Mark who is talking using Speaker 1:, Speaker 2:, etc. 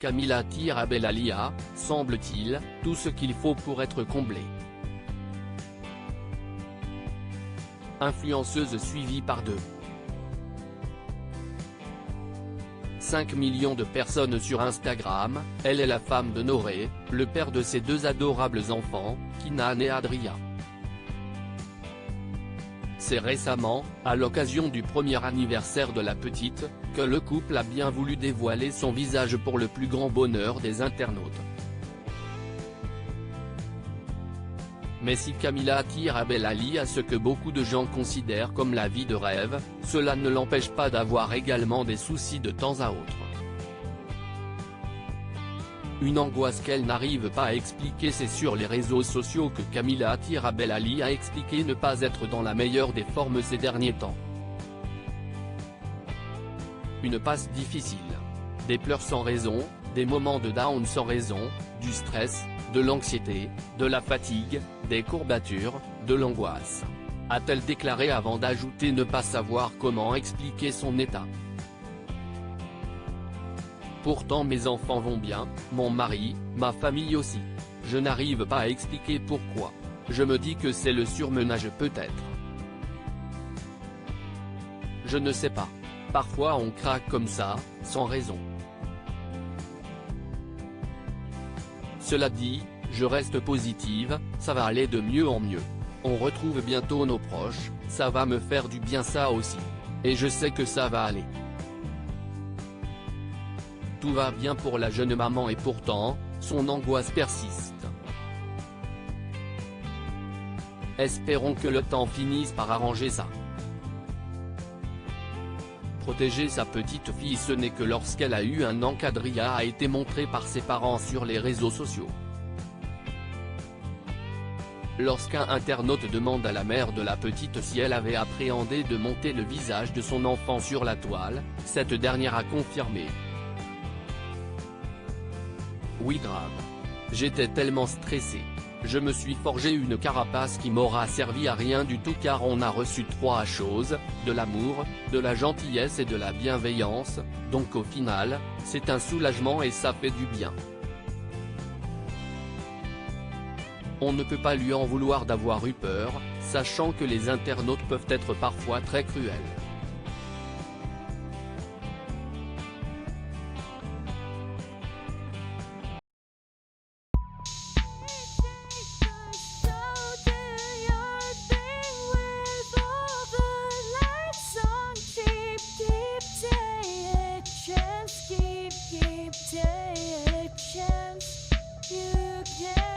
Speaker 1: Camila tire à Belalia, semble-t-il, tout ce qu'il faut pour être comblée. Influenceuse suivie par 5 millions de personnes sur Instagram, elle est la femme de Noré, le père de ses deux adorables enfants, Keenan et Adria. C'est récemment, à l'occasion du premier anniversaire de la petite, que le couple a bien voulu dévoiler son visage pour le plus grand bonheur des internautes. Mais si Camila tire à Belalia ce que beaucoup de gens considèrent comme la vie de rêve, cela ne l'empêche pas d'avoir également des soucis de temps à autre. Une angoisse qu'elle n'arrive pas à expliquer. C'est sur les réseaux sociaux que Camila tire à Belalia a expliqué ne pas être dans la meilleure des formes ces derniers temps. Une passe difficile. Des pleurs sans raison, des moments de down sans raison, du stress, de l'anxiété, de la fatigue, des courbatures, de l'angoisse. A-t-elle déclaré avant d'ajouter ne pas savoir comment expliquer son état. Pourtant mes enfants vont bien, mon mari, ma famille aussi. Je n'arrive pas à expliquer pourquoi. Je me dis que c'est le surmenage peut-être. Je ne sais pas. Parfois on craque comme ça, sans raison. Cela dit, je reste positive, ça va aller de mieux en mieux. On retrouve bientôt nos proches, ça va me faire du bien ça aussi. Et je sais que ça va aller. Tout va bien pour la jeune maman et pourtant, son angoisse persiste. Espérons que le temps finisse par arranger ça. Protéger sa petite fille, ce n'est que lorsqu'elle a eu un an qu'Adria a été montrée par ses parents sur les réseaux sociaux. Lorsqu'un internaute demande à la mère de la petite si elle avait appréhendé de monter le visage de son enfant sur la toile, cette dernière a confirmé. Oui grave. J'étais tellement stressée. Je me suis forgé une carapace qui m'aura servi à rien du tout car on a reçu 3 choses, de l'amour, de la gentillesse et de la bienveillance, donc au final, c'est un soulagement et ça fait du bien. On ne peut pas lui en vouloir d'avoir eu peur, sachant que les internautes peuvent être parfois très cruels.
Speaker 2: Keep take a chance, you can